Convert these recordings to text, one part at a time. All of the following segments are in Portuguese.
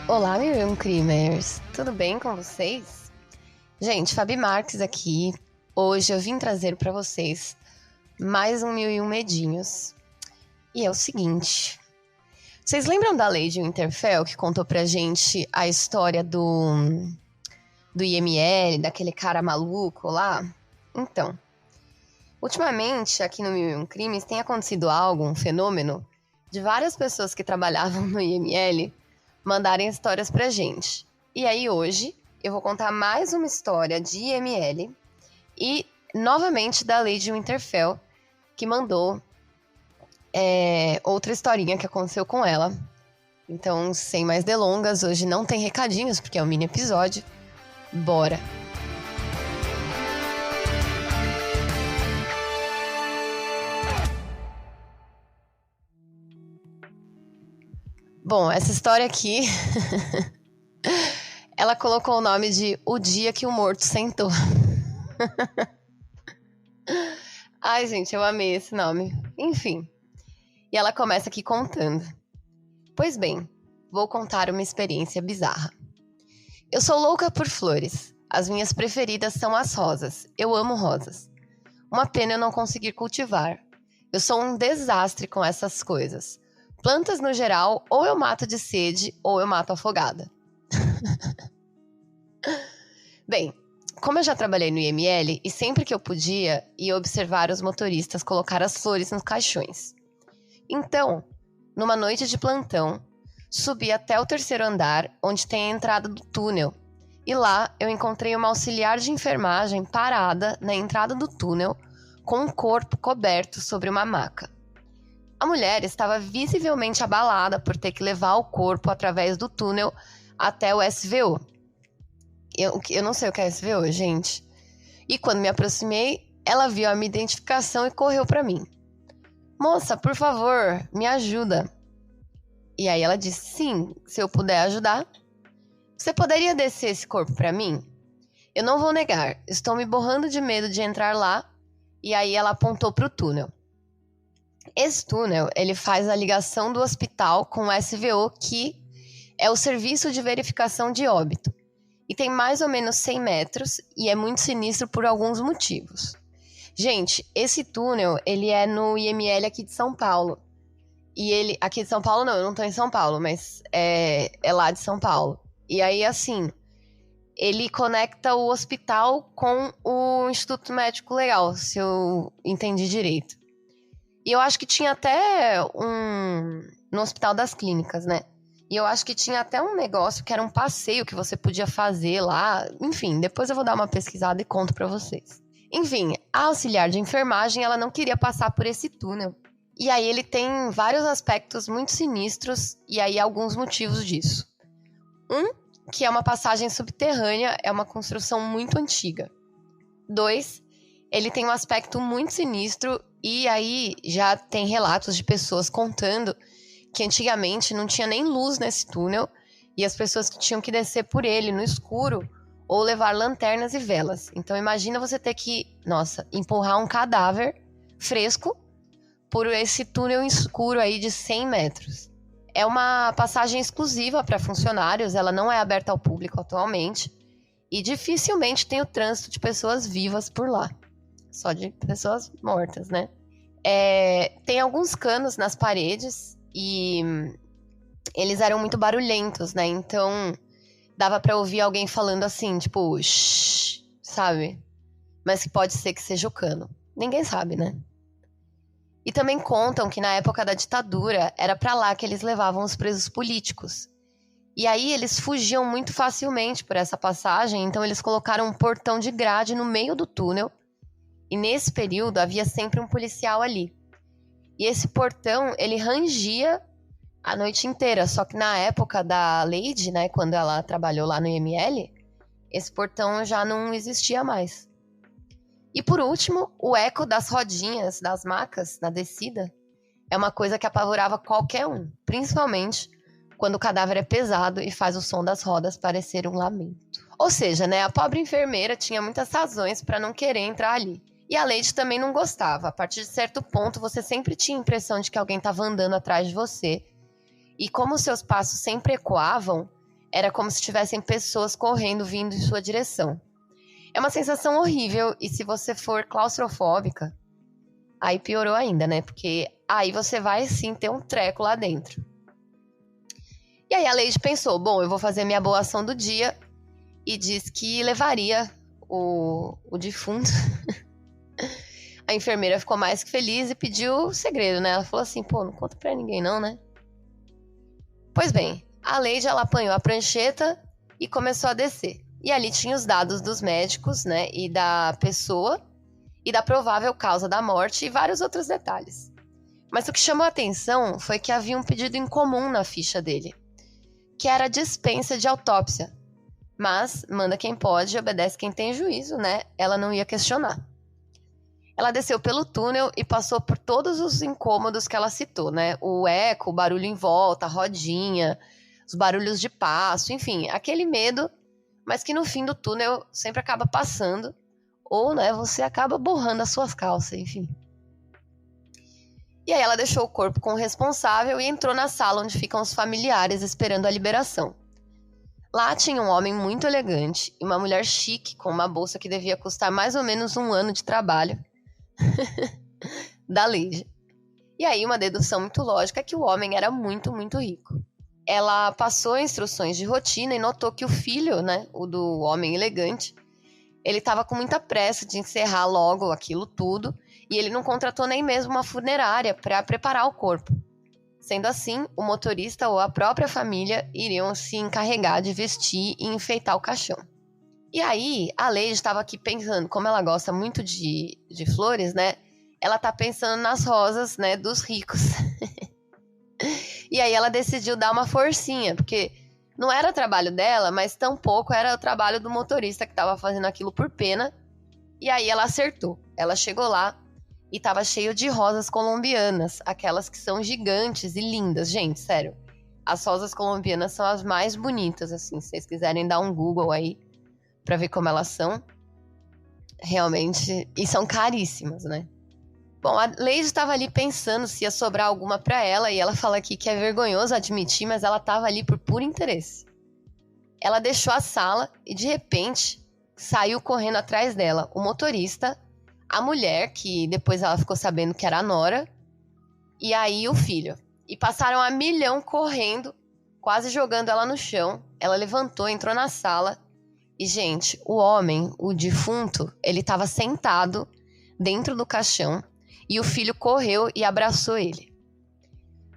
Olá, Miriam Crimers! Tudo bem com vocês? Gente, Fabi Marques aqui. Hoje eu vim trazer para vocês mais um Mil e Um Medinhos. E é o seguinte... Vocês lembram da Lady Winterfell, que contou pra gente a história do IML, daquele cara maluco lá? Então, ultimamente, aqui no Mil e Um Crimes, tem acontecido algo, um fenômeno, de várias pessoas que trabalhavam no IML mandarem histórias pra gente. E aí, hoje, eu vou contar mais uma história de IML e, novamente, da Lady Winterfell, que mandou outra historinha que aconteceu com ela. Então, sem mais delongas, hoje não tem recadinhos, porque é um mini episódio. Bora! Bom, essa história aqui... ela colocou o nome de O Dia que o Morto Sentou. Ai, gente, eu amei esse nome. Enfim... E ela começa aqui contando. Pois bem, vou contar uma experiência bizarra. Eu sou louca por flores. As minhas preferidas são as rosas. Eu amo rosas. Uma pena eu não conseguir cultivar. Eu sou um desastre com essas coisas. Plantas no geral, ou eu mato de sede, ou eu mato afogada. Bem, como eu já trabalhei no IML, e sempre que eu podia, ia observar os motoristas colocar as flores nos caixões. Então, numa noite de plantão, subi até o 3º andar, onde tem a entrada do túnel. E lá eu encontrei uma auxiliar de enfermagem parada na entrada do túnel, com um corpo coberto sobre uma maca. A mulher estava visivelmente abalada por ter que levar o corpo através do túnel até o SVO. Eu não sei o que é SVO, gente. E quando me aproximei, ela viu a minha identificação e correu para mim. Moça, por favor, me ajuda. E aí ela disse, sim, se eu puder ajudar. Você poderia descer esse corpo para mim? Eu não vou negar, estou me borrando de medo de entrar lá. E aí ela apontou para o túnel. Esse túnel, ele faz a ligação do hospital com o SVO, que é o Serviço de Verificação de Óbito. E tem mais ou menos 100 metros e é muito sinistro por alguns motivos. Gente, esse túnel, ele é no IML aqui de São Paulo. E ele... Aqui de São Paulo não, eu não tô em São Paulo, mas é lá de São Paulo. E aí, assim, ele conecta o hospital com o Instituto Médico Legal, se eu entendi direito. E eu acho que tinha até no Hospital das Clínicas, né? E eu acho que tinha até um negócio que era um passeio que você podia fazer lá. Enfim, depois eu vou dar uma pesquisada e conto pra vocês. Enfim, a auxiliar de enfermagem, ela não queria passar por esse túnel. E aí ele tem vários aspectos muito sinistros e aí alguns motivos disso. Que é uma passagem subterrânea, é uma construção muito antiga. 2, ele tem um aspecto muito sinistro e aí já tem relatos de pessoas contando que antigamente não tinha nem luz nesse túnel e as pessoas que tinham que descer por ele no escuro ou levar lanternas e velas. Então imagina você ter que, empurrar um cadáver fresco por esse túnel escuro aí de 100 metros. É uma passagem exclusiva para funcionários, ela não é aberta ao público atualmente e dificilmente tem o trânsito de pessoas vivas por lá. Só de pessoas mortas, né? Tem alguns canos nas paredes e eles eram muito barulhentos, né? Então dava pra ouvir alguém falando assim, tipo, shh, sabe? Mas que pode ser que seja o cano. Ninguém sabe, né? E também contam que na época da ditadura era pra lá que eles levavam os presos políticos. E aí eles fugiam muito facilmente por essa passagem, então eles colocaram um portão de grade no meio do túnel. E nesse período havia sempre um policial ali. E esse portão, ele rangia a noite inteira, só que na época da Lady, né, quando ela trabalhou lá no IML, esse portão já não existia mais. E por último, o eco das rodinhas das macas na descida é uma coisa que apavorava qualquer um, principalmente quando o cadáver é pesado e faz o som das rodas parecer um lamento. Ou seja, né, a pobre enfermeira tinha muitas razões para não querer entrar ali. E a Lady também não gostava. A partir de certo ponto, você sempre tinha a impressão de que alguém estava andando atrás de você. E como seus passos sempre ecoavam, era como se tivessem pessoas correndo vindo em sua direção. É uma sensação horrível, e se você for claustrofóbica, aí piorou ainda, né? Porque aí você vai sim ter um treco lá dentro. E aí a Lady pensou, bom, eu vou fazer minha boa ação do dia, e disse que levaria o defunto. A enfermeira ficou mais que feliz e pediu o segredo, né? Ela falou assim, pô, não conta pra ninguém não, né? Pois bem, a Lady, ela apanhou a prancheta e começou a descer. E ali tinha os dados dos médicos, né? E da pessoa, e da provável causa da morte e vários outros detalhes. Mas o que chamou a atenção foi que havia um pedido em comum na ficha dele, que era a dispensa de autópsia. Mas manda quem pode, obedece quem tem juízo, né? Ela não ia questionar. Ela desceu pelo túnel e passou por todos os incômodos que ela citou, né? O eco, o barulho em volta, a rodinha, os barulhos de passo, enfim, aquele medo, mas que no fim do túnel sempre acaba passando, ou, né, você acaba borrando as suas calças, enfim. E aí ela deixou o corpo com o responsável e entrou na sala onde ficam os familiares esperando a liberação. Lá tinha um homem muito elegante e uma mulher chique com uma bolsa que devia custar mais ou menos 1 ano de trabalho da Lady. E aí uma dedução muito lógica é que o homem era muito, muito rico. Ela passou instruções de rotina e notou que o filho, né, o do homem elegante, ele estava com muita pressa de encerrar logo aquilo tudo e ele não contratou nem mesmo uma funerária para preparar o corpo. Sendo assim, o motorista ou a própria família iriam se encarregar de vestir e enfeitar o caixão. E aí, a Lady estava aqui pensando, como ela gosta muito de flores, né? Ela tá pensando nas rosas, né, dos ricos. E aí ela decidiu dar uma forcinha, porque não era trabalho dela, mas tampouco era o trabalho do motorista que estava fazendo aquilo por pena. E aí ela acertou. Ela chegou lá e estava cheio de rosas colombianas, aquelas que são gigantes e lindas. Gente, sério, as rosas colombianas são as mais bonitas, assim, se vocês quiserem dar um Google aí pra ver como elas são. Realmente, e são caríssimas, né? Bom, a Lady estava ali pensando se ia sobrar alguma pra ela, e ela fala aqui que é vergonhoso admitir, mas ela estava ali por puro interesse. Ela deixou a sala e, de repente, saiu correndo atrás dela o motorista, a mulher, que depois ela ficou sabendo que era a nora, e aí o filho. E passaram a milhão correndo, quase jogando ela no chão. Ela levantou, entrou na sala. E, gente, o homem, o defunto, ele estava sentado dentro do caixão e o filho correu e abraçou ele.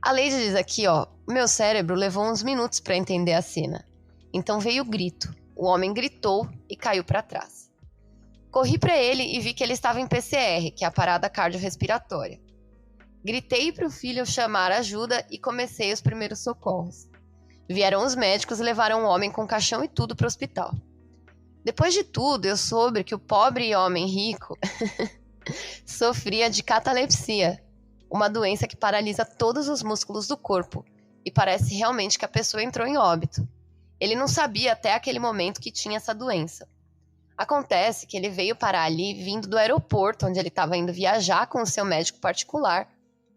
A Lady diz aqui, ó, meu cérebro levou uns minutos para entender a cena. Então veio o grito. O homem gritou e caiu para trás. Corri para ele e vi que ele estava em PCR, que é a parada cardiorrespiratória. Gritei para o filho chamar ajuda e comecei os primeiros socorros. Vieram os médicos e levaram o homem com caixão e tudo para o hospital. Depois de tudo, eu soube que o pobre homem rico sofria de catalepsia, uma doença que paralisa todos os músculos do corpo, e parece realmente que a pessoa entrou em óbito. Ele não sabia até aquele momento que tinha essa doença. Acontece que ele veio parar ali vindo do aeroporto, onde ele estava indo viajar com o seu médico particular,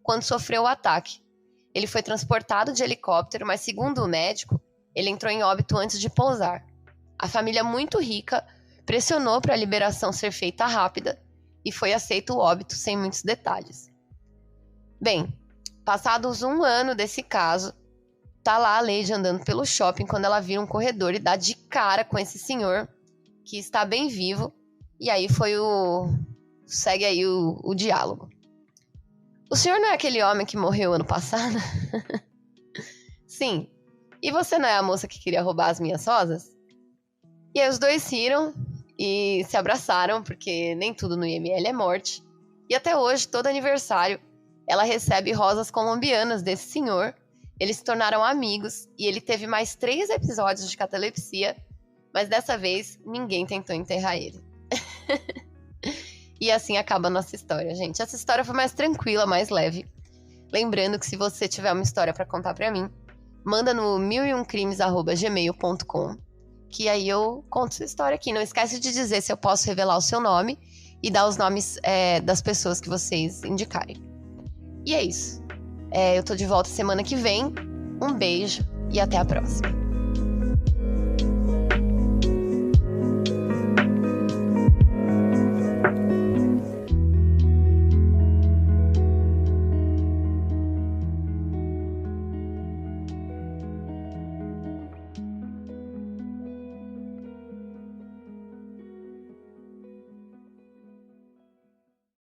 quando sofreu o ataque. Ele foi transportado de helicóptero, mas segundo o médico, ele entrou em óbito antes de pousar. A família muito rica pressionou para a liberação ser feita rápida e foi aceito o óbito sem muitos detalhes. Bem, passados 1 ano desse caso, tá lá a Lady andando pelo shopping quando ela vira um corredor e dá de cara com esse senhor que está bem vivo. E aí segue aí o diálogo. O senhor não é aquele homem que morreu ano passado? Sim. E você não é a moça que queria roubar as minhas rosas? E aí os dois riram e se abraçaram, porque nem tudo no IML é morte. E até hoje, todo aniversário, ela recebe rosas colombianas desse senhor. Eles se tornaram amigos e ele teve mais 3 episódios de catalepsia, mas dessa vez ninguém tentou enterrar ele. E assim acaba a nossa história, gente. Essa história foi mais tranquila, mais leve. Lembrando que se você tiver uma história pra contar pra mim, manda no 1001crimes@gmail.com, que aí eu conto sua história aqui. Não esquece de dizer se eu posso revelar o seu nome e dar os nomes das pessoas que vocês indicarem. E é isso. Eu tô de volta semana que vem. Um beijo e até a próxima.